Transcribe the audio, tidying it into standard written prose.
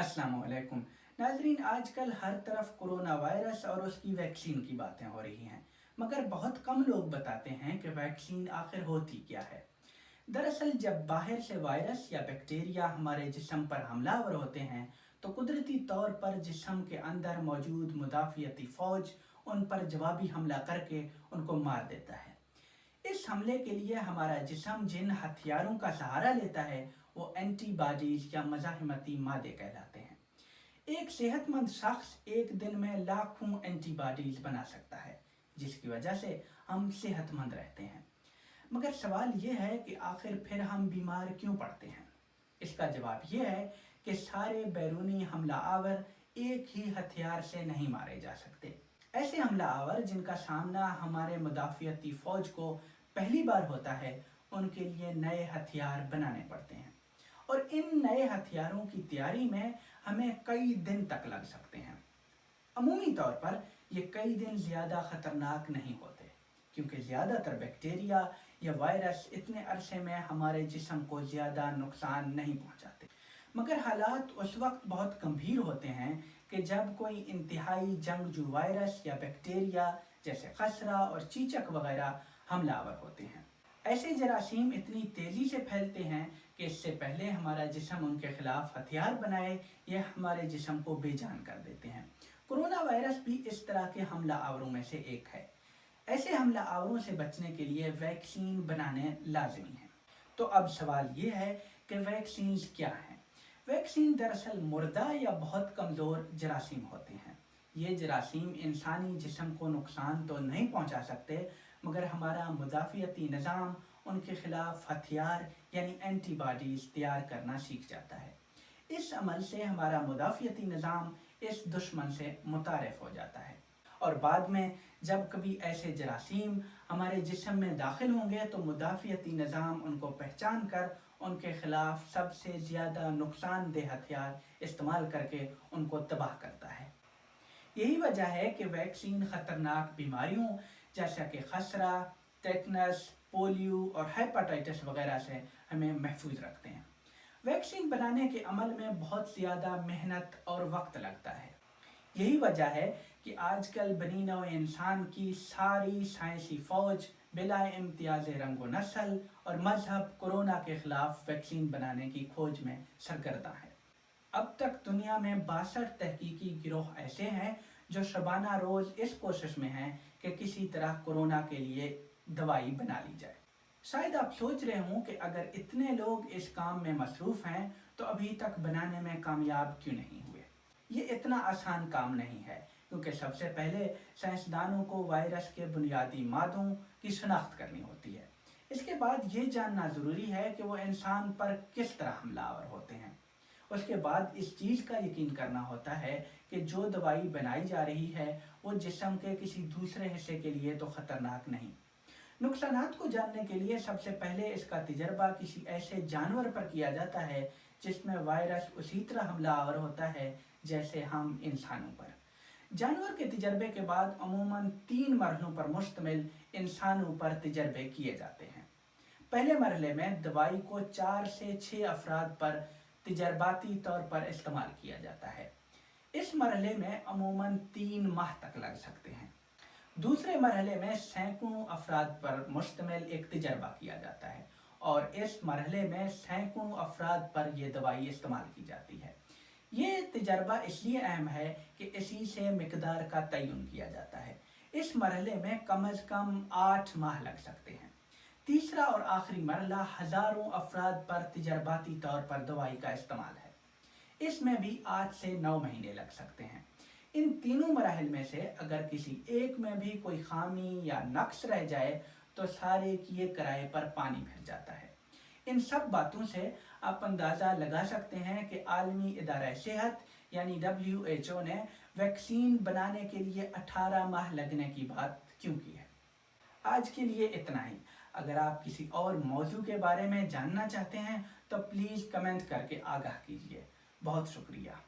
अस्सलाम वालेकुम नाजरीन, आजकल हर तरफ कोरोना वायरस और उसकी वैक्सीन की बातें हो रही हैं, मगर बहुत कम लोग बताते हैं कि वैक्सीन आखिर होती क्या है। दरअसल जब बाहर से वायरस या बैक्टीरिया हमारे जिस्म पर हमलावर होते हैं तो कुदरती तौर पर जिस्म के अंदर मौजूद मुदाफ़ियती फ़ौज उन पर जवाबी हमला करके उनको मार देता है। इस हमले के लिए हमारा जिस्म जिन हथियारों का सहारा लेता है वो एंटीबॉडीज़ या मज़ाहिमती मादे कहलाते हैं। एक सेहतमंद शख्स एक दिन में लाखों एंटीबॉडीज़ बना सकता है, जिसकी वजह से हम सेहतमंद रहते हैं। मगर सवाल ये है कि आखिर फिर हम बीमार क्यों पड़ते हैं। इसका जवाब ये है कि सारे बैरूनी हमला आवर एक ही हथियार से नहीं मारे जा सकते। ऐसे हमला आवर जिनका सामना हमारे मुदाफ़ियती फ़ौज को पहली बार होता है, उनके लिए नए हथियार बनाने पड़ते हैं, और इन नए हथियारों की तैयारी में हमें कई दिन तक लग सकते हैं। अमूमी तौर पर ये कई दिन ज़्यादा ख़तरनाक नहीं होते, क्योंकि ज़्यादातर बैक्टीरिया या वायरस इतने अरसे में हमारे जिस्म को ज़्यादा नुकसान नहीं पहुंचाते। मगर हालात उस वक्त बहुत गंभीर होते हैं कि जब कोई इंतहाई जंगजू वायरस या बैक्टीरिया जैसे खसरा और चीचक वगैरह हमलावर होते हैं। ऐसे जरासीम इतनी तेज़ी से फैलते हैं कि इससे पहले हमारा जिस्म उनके खिलाफ हथियार बनाए ये हमारे जिस्म को बेजान कर देते हैं। कोरोना वायरस भी इस तरह के हमला आवरों में से एक है। ऐसे हमला आवरों से बचने के लिए वैक्सीन बनाने लाजमी है। तो अब सवाल ये है कि वैक्सीन क्या हैं। वैक्सीन दरअसल मुर्दा या बहुत कमज़ोर जरासीम होते हैं। ये जरासीम इंसानी जिस्म को नुकसान तो नहीं पहुंचा सकते, मगर हमारा मुदाफ़ियती निज़ाम उनके खिलाफ हथियार यानी एंटीबॉडीज़ तैयार करना सीख जाता है। इस अमल से हमारा मुदाफ़ियती निज़ाम इस दुश्मन से मुतारिफ हो जाता है, और बाद में जब कभी ऐसे जरासीम हमारे जिस्म में दाखिल होंगे तो मुदाफ़ियती निज़ाम उनको पहचान कर उनके खिलाफ सबसे ज़्यादा नुकसानदेह हथियार इस्तेमाल करके उनको तबाह करता है। यही वजह है कि वैक्सीन ख़तरनाक बीमारियों जैसा कि खसरा, टेटनस, पोलियो और हेपेटाइटिस वगैरह से हमें महफूज रखते हैं। वैक्सीन बनाने के अमल में बहुत ज़्यादा मेहनत और वक्त लगता है। यही वजह है कि आजकल बनी नौ इंसान की सारी साइंसी फ़ौज बिला इम्तियाज़ रंग व नस्ल और मजहब कोरोना के ख़िलाफ़ वैक्सीन बनाने की खोज में सरगर्दा है। अब तक दुनिया में 62 तहकीकी गिरोह ऐसे हैं जो शबाना रोज़ इस कोशिश में हैं कि किसी तरह कोरोना के लिए दवाई बना ली जाए। शायद आप सोच रहे हों कि अगर इतने लोग इस काम में मसरूफ़ हैं तो अभी तक बनाने में कामयाब क्यों नहीं हुए। ये इतना आसान काम नहीं है, क्योंकि सबसे पहले साइंसदानों को वायरस के बुनियादी मादों की शनाख्त करनी होती है। इसके बाद ये जानना ज़रूरी है कि वो इंसान पर किस तरह हमलावर होते हैं। उसके बाद इस चीज़ का यकीन करना होता है कि जो दवाई बनाई जा रही है वो जिस्म के किसी दूसरे हिस्से के लिए तो ख़तरनाक नहीं। नुकसानात को जानने के लिए सबसे पहले इसका तजर्बा किसी ऐसे जानवर पर किया जाता है जिसमें वायरस उसी तरह हमलावर होता है जैसे हम इंसानों पर। जानवर के तजर्बे के बाद अमूमन 3 मरहलों पर मुश्तमिल इंसानों पर तजर्बे किए जाते हैं। पहले मरहले में दवाई को 4 से 6 अफराद पर तजर्बाती तौर पर इस्तेमाल किया जाता है। इस मरहले में अमूमन 3 माह तक लग सकते हैं। दूसरे मरहले में सैकड़ों अफराद पर मुश्तमिल एक तजर्बा किया जाता है, और इस मरहले में सैकड़ों अफराद पर यह दवाई इस्तेमाल की जाती है। ये तजर्बा इसलिए अहम है कि इसी से मिकदार का तयन किया जाता है। इस मरहले में कम अज़ कम 8 माह लग सकते हैं। तीसरा और आखिरी मरहला हज़ारों अफराद पर तजर्बाती तौर पर दवाई का इस्तेमाल है। इसमें भी 8 से 9 महीने लग सकते हैं। इन तीनों मराहिल में से अगर किसी एक में भी कोई खामी या नक्स रह जाए तो सारे किए किराए पर पानी फिर जाता है। इन सब बातों से आप अंदाज़ा लगा सकते हैं कि आलमी इदारा सेहत यानी WHO ने वैक्सीन बनाने के लिए 18 माह लगने की बात क्यों की है। आज के लिए इतना ही। अगर आप किसी और मौजू के बारे में जानना चाहते हैं तो प्लीज़ कमेंट करके आगाह कीजिए। बहुत शुक्रिया।